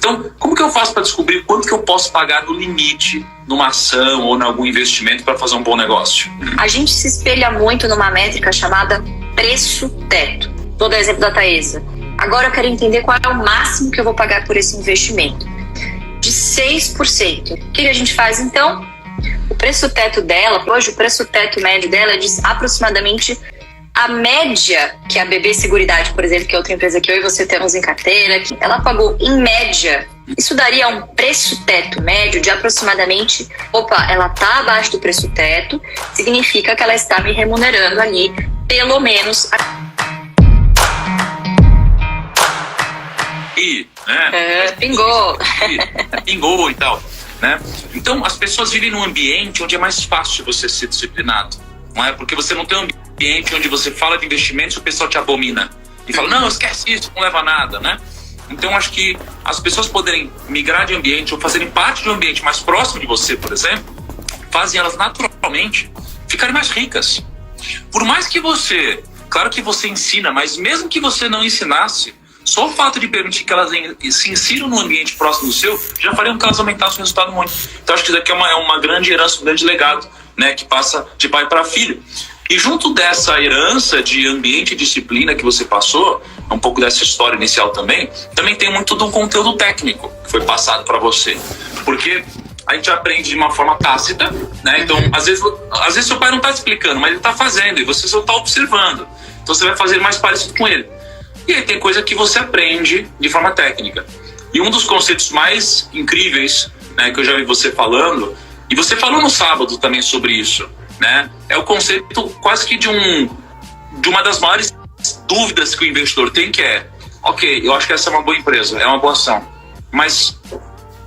Então, como que eu faço para descobrir quanto que eu posso pagar no limite numa ação ou em algum investimento para fazer um bom negócio? A gente se espelha muito numa métrica chamada preço-teto. Vou dar o exemplo da Taesa. Agora eu quero entender qual é o máximo que eu vou pagar por esse investimento. De 6%. O que a gente faz então? O preço-teto dela, hoje o preço-teto médio dela é de aproximadamente a média que a BB Seguridade, por exemplo, que é outra empresa que eu e você temos em carteira, ela pagou em média. Isso daria um preço-teto médio de aproximadamente, ela está abaixo do preço-teto, significa que ela está me remunerando ali pelo menos pingou. Pingou e tal, né? Então, as pessoas vivem num ambiente onde é mais fácil você ser disciplinado, não é? Porque você não tem um ambiente onde você fala de investimentos e o pessoal te abomina e fala, não, esquece isso, não leva a nada, né? Então, acho que as pessoas poderem migrar de ambiente ou fazerem parte de um ambiente mais próximo de você, por exemplo, fazem elas naturalmente ficarem mais ricas. Por mais que você, claro que você ensina, mas mesmo que você não ensinasse, só o fato de permitir que elas se insiram num ambiente próximo do seu já faria com que elas aumentassem o resultado muito. Então acho que isso daqui é uma grande herança, um grande legado, né, que passa de pai para filho. E junto dessa herança de ambiente e disciplina que você passou, um pouco dessa história inicial também tem muito de um conteúdo técnico que foi passado para você. Porque a gente aprende de uma forma tácita, né? Então, às vezes seu pai não está explicando, mas ele está fazendo e você só está observando. Então você vai fazer mais parecido com ele. E aí tem coisa que você aprende de forma técnica. E um dos conceitos mais incríveis, né, que eu já vi você falando, e você falou no sábado também sobre isso, né, é o conceito quase que de uma das maiores dúvidas que o investidor tem, que é, ok, eu acho que essa é uma boa empresa, é uma boa ação, mas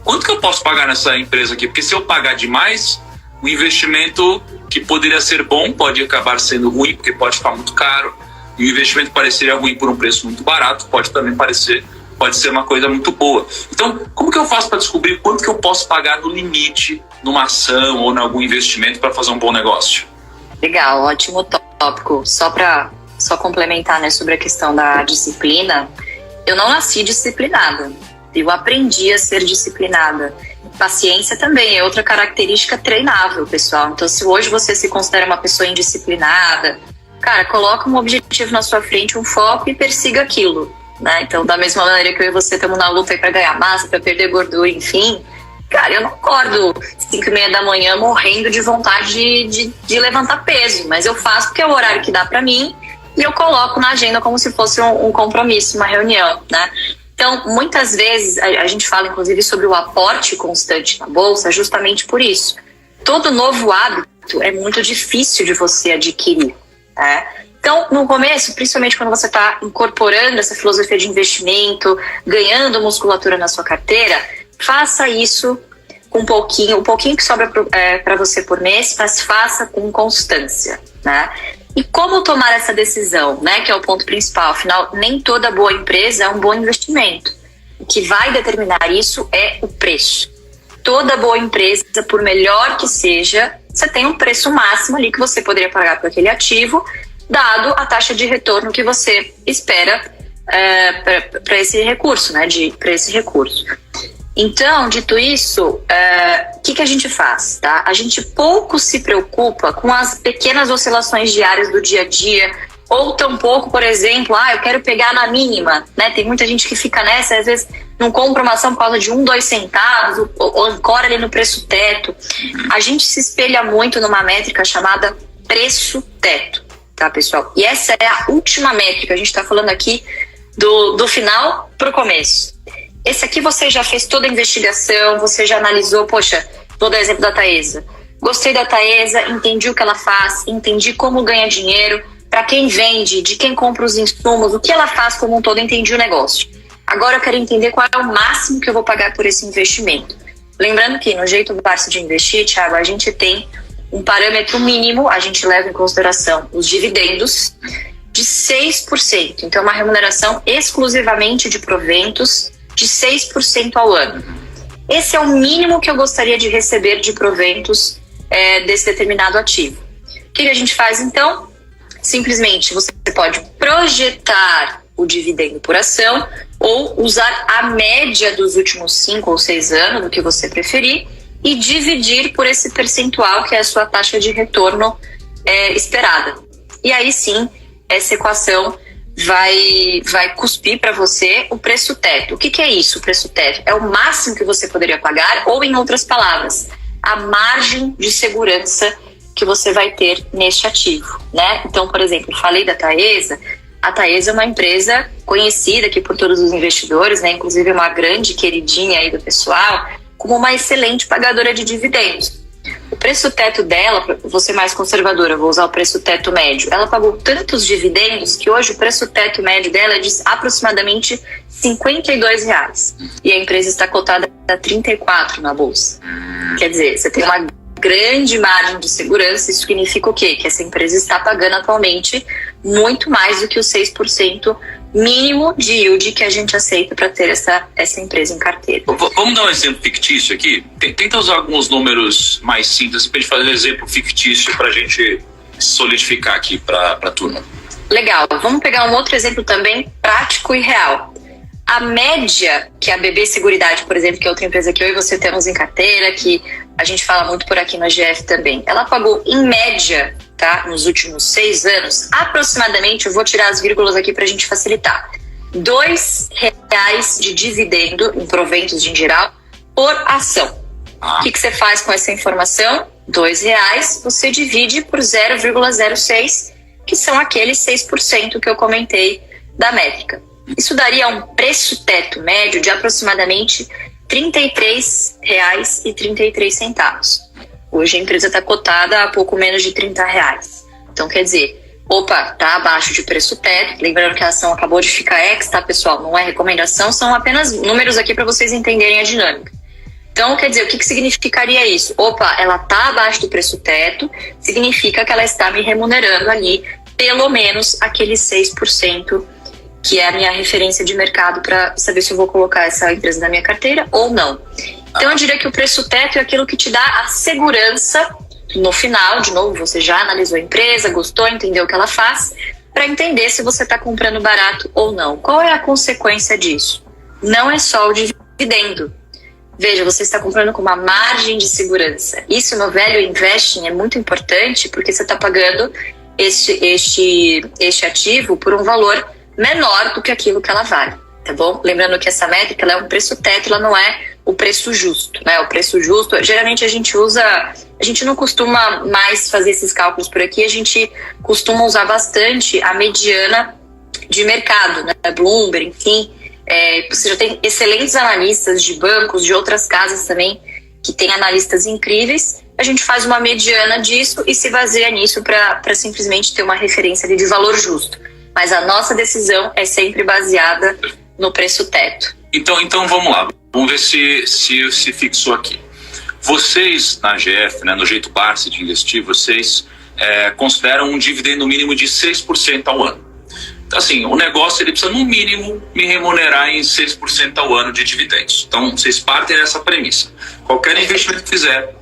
quanto que eu posso pagar nessa empresa aqui? Porque se eu pagar demais, o investimento que poderia ser bom pode acabar sendo ruim, porque pode ficar muito caro. E o investimento pareceria ruim por um preço muito barato, pode ser uma coisa muito boa. Então, como que eu faço para descobrir quanto que eu posso pagar no limite numa ação ou em algum investimento para fazer um bom negócio? Legal, ótimo tópico. Só complementar, né, sobre a questão da disciplina, eu não nasci disciplinada, eu aprendi a ser disciplinada. Paciência também é outra característica treinável, pessoal. Então, se hoje você se considera uma pessoa indisciplinada, cara, coloca um objetivo na sua frente, um foco e persiga aquilo, né? Então, da mesma maneira que eu e você estamos na luta aí para ganhar massa, para perder gordura, enfim, cara, eu não acordo 5h30 da manhã morrendo de vontade de levantar peso, mas eu faço porque é o horário que dá para mim e eu coloco na agenda como se fosse um compromisso, uma reunião, né? Então, muitas vezes, a gente fala inclusive sobre o aporte constante na bolsa justamente por isso. Todo novo hábito é muito difícil de você adquirir. Então, no começo, principalmente quando você está incorporando essa filosofia de investimento, ganhando musculatura na sua carteira, faça isso com um pouquinho que sobra para você por mês, mas faça com constância, né? E como tomar essa decisão, né? Que é o ponto principal. Afinal, nem toda boa empresa é um bom investimento. O que vai determinar isso é o preço. Toda boa empresa, por melhor que seja, você tem um preço máximo ali que você poderia pagar por aquele ativo, dado a taxa de retorno que você espera para esse recurso, né? Para esse recurso. Então, dito isso, o que a gente faz? Tá? A gente pouco se preocupa com as pequenas oscilações diárias do dia a dia, ou tampouco, por exemplo, eu quero pegar na mínima, né? Tem muita gente que fica nessa, às vezes não compra uma ação por causa de 1, 2 centavos, ou ancora ali no preço-teto. A gente se espelha muito numa métrica chamada preço-teto, tá, pessoal? E essa é a última métrica, a gente está falando aqui do final para o começo. Esse aqui você já fez toda a investigação, você já analisou, poxa, vou dar exemplo da Taesa. Gostei da Taesa, entendi o que ela faz, entendi como ganha dinheiro, para quem vende, de quem compra os insumos, o que ela faz como um todo, entendi o negócio. Agora eu quero entender qual é o máximo que eu vou pagar por esse investimento. Lembrando que no jeito Barça de investir, Thiago, a gente tem um parâmetro mínimo, a gente leva em consideração os dividendos de 6%. Então, uma remuneração exclusivamente de proventos de 6% ao ano. Esse é o mínimo que eu gostaria de receber de proventos desse determinado ativo. O que a gente faz então? Simplesmente você pode projetar o dividendo por ação, ou usar a média dos últimos 5 ou 6 anos, do que você preferir, e dividir por esse percentual que é a sua taxa de retorno esperada. E aí sim, essa equação vai cuspir para você o preço teto. O que é isso, o preço teto? É o máximo que você poderia pagar, ou em outras palavras, a margem de segurança que você vai ter neste ativo, né? Então, por exemplo, falei da Taesa. A Taesa é uma empresa conhecida aqui por todos os investidores, né? Inclusive é uma grande queridinha aí do pessoal, como uma excelente pagadora de dividendos. O preço teto dela, vou ser mais conservadora, vou usar o preço teto médio. Ela pagou tantos dividendos que hoje o preço teto médio dela é de aproximadamente R$52. E a empresa está cotada a 34 na bolsa. Quer dizer, você tem uma grande margem de segurança. Isso significa o quê? Que essa empresa está pagando atualmente muito mais do que os 6% mínimo de yield que a gente aceita para ter essa empresa em carteira. Vamos dar um exemplo fictício aqui? Tenta usar alguns números mais simples para a gente fazer um exemplo fictício para a gente solidificar aqui para a turma. Legal, vamos pegar um outro exemplo também prático e real. A média que a BB Seguridade, por exemplo, que é outra empresa que eu e você temos em carteira, que a gente fala muito por aqui no GF também, ela pagou em média, tá, nos últimos 6 anos, aproximadamente, eu vou tirar as vírgulas aqui para a gente facilitar, R$2 de dividendo em proventos em geral por ação. O que você faz com essa informação? R$2 você divide por 0,06, que são aqueles 6% que eu comentei da métrica. Isso daria um preço teto médio de aproximadamente R$33,33. Hoje a empresa está cotada a pouco menos de R$30. Então quer dizer, está abaixo de preço teto. Lembrando que a ação acabou de ficar ex, tá, pessoal? Não é recomendação, são apenas números aqui para vocês entenderem a dinâmica. Então, quer dizer, o que significaria isso? Ela está abaixo do preço teto, significa que ela está me remunerando ali pelo menos aqueles 6%, que é a minha referência de mercado para saber se eu vou colocar essa empresa na minha carteira ou não. Então, eu diria que o preço teto é aquilo que te dá a segurança no final. De novo, você já analisou a empresa, gostou, entendeu o que ela faz, para entender se você está comprando barato ou não. Qual é a consequência disso? Não é só o dividendo. Veja, você está comprando com uma margem de segurança. Isso no value investing é muito importante, porque você está pagando este ativo por um valor menor do que aquilo que ela vale, tá bom? Lembrando que essa métrica ela é um preço teto, ela não é o preço justo, né? O preço justo, geralmente a gente não costuma mais fazer esses cálculos por aqui, a gente costuma usar bastante a mediana de mercado, né? Bloomberg, enfim. Você já tem excelentes analistas de bancos, de outras casas também, que tem analistas incríveis. A gente faz uma mediana disso e se baseia nisso para simplesmente ter uma referência ali de valor justo. Mas a nossa decisão é sempre baseada no preço teto. Então vamos lá, vamos ver se fixou aqui. Vocês, na GF, né, no jeito Barsi de investir, vocês consideram um dividendo mínimo de 6% ao ano. Então, assim, o negócio ele precisa, no mínimo, me remunerar em 6% ao ano de dividendos. Então, vocês partem dessa premissa. Qualquer investimento que fizer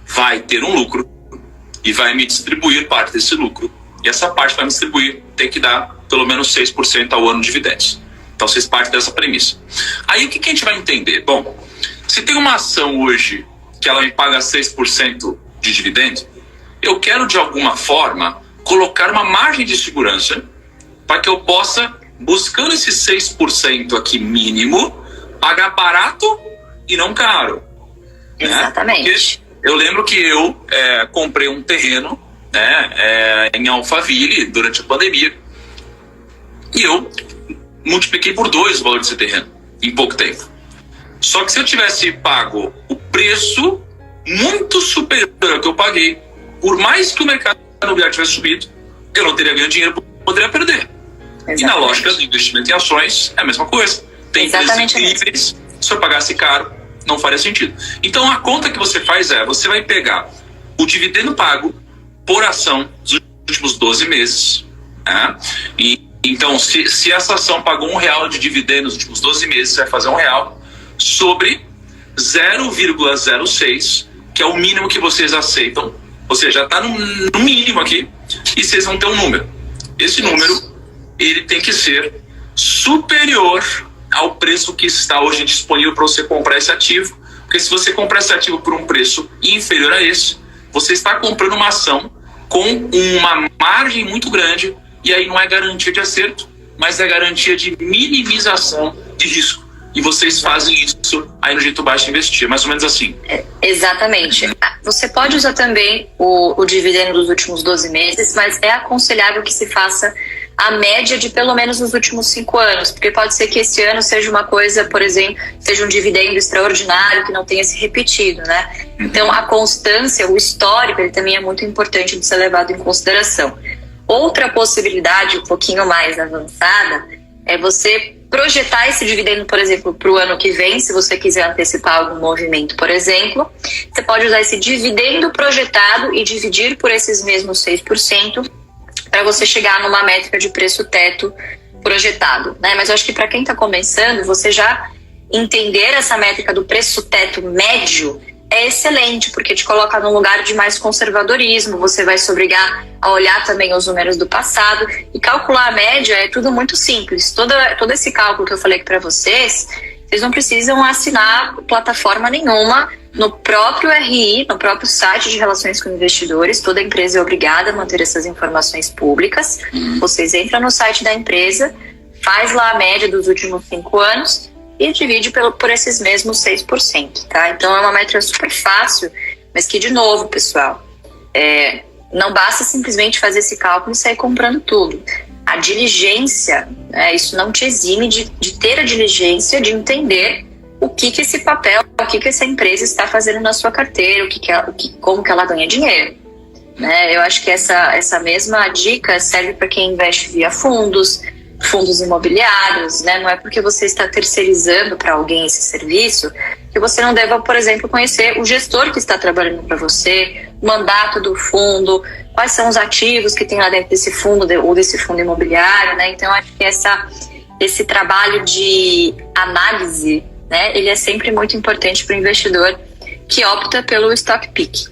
vai ter um lucro e vai me distribuir parte desse lucro. E essa parte vai me distribuir, tem que dar pelo menos 6% ao ano de dividendos. Então vocês partem dessa premissa. Aí o que a gente vai entender? Bom, se tem uma ação hoje que ela me paga 6% de dividendo, eu quero de alguma forma colocar uma margem de segurança para que eu possa, buscando esse 6% aqui mínimo, pagar barato e não caro. Exatamente. Né? Porque eu lembro que eu comprei um terreno, né, em Alphaville durante a pandemia, e eu multipliquei por 2 o valor desse terreno em pouco tempo. Só que se eu tivesse pago o preço muito superior ao que eu paguei, por mais que o mercado imobiliário tivesse subido, eu não teria ganho dinheiro, poderia perder. Exatamente. E na lógica do investimento em ações é a mesma coisa. Tem empresas incríveis, se eu pagasse caro, não faria sentido. Então a conta que você faz você vai pegar o dividendo pago por ação dos últimos 12 meses. Né? E, então, se essa ação pagou R$1 de dividendo nos últimos 12 meses, você vai fazer R$1 sobre 0,06, que é o mínimo que vocês aceitam. Ou seja, está no mínimo aqui, e vocês vão ter um número. Esse número, ele tem que ser superior ao preço que está hoje disponível para você comprar esse ativo, porque se você comprar esse ativo por um preço inferior a esse, você está comprando uma ação com uma margem muito grande, e aí não é garantia de acerto, mas é garantia de minimização de risco. E vocês fazem isso aí no Jeito Baixo Investir, mais ou menos assim. Exatamente. Você pode usar também o dividendo dos últimos 12 meses, mas é aconselhável que se faça a média de pelo menos os últimos 5 anos, porque pode ser que esse ano seja uma coisa, por exemplo, seja um dividendo extraordinário que não tenha se repetido, né? Então, a constância, o histórico, ele também é muito importante de ser levado em consideração. Outra possibilidade um pouquinho mais avançada é você projetar esse dividendo, por exemplo, para o ano que vem, se você quiser antecipar algum movimento, por exemplo. Você pode usar esse dividendo projetado e dividir por esses mesmos 6% para você chegar numa métrica de preço teto projetado, né? Mas eu acho que para quem está começando, você já entender essa métrica do preço teto médio é excelente, porque te coloca num lugar de mais conservadorismo, você vai se obrigar a olhar também os números do passado e calcular a média é tudo muito simples. Todo esse cálculo que eu falei aqui para vocês não precisam assinar plataforma nenhuma. No próprio RI, no próprio site de relações com investidores, toda empresa é obrigada a manter essas informações públicas. Vocês entram no site da empresa, faz lá a média dos últimos 5 anos e divide por esses mesmos 6%, tá? Então é uma métrica super fácil, mas que, de novo, pessoal, não basta simplesmente fazer esse cálculo e sair comprando tudo. A diligência, isso não te exime de ter a diligência de entender o que esse papel, o que essa empresa está fazendo na sua carteira, como que ela ganha dinheiro, né? Eu acho que essa mesma dica serve para quem investe via fundos imobiliários, né? Não é porque você está terceirizando para alguém esse serviço que você não deva, por exemplo, conhecer o gestor que está trabalhando para você, o mandato do fundo, quais são os ativos que tem lá dentro desse fundo ou desse fundo imobiliário, né? Então, acho que esse trabalho de análise, né, ele é sempre muito importante para o investidor que opta pelo stock pick.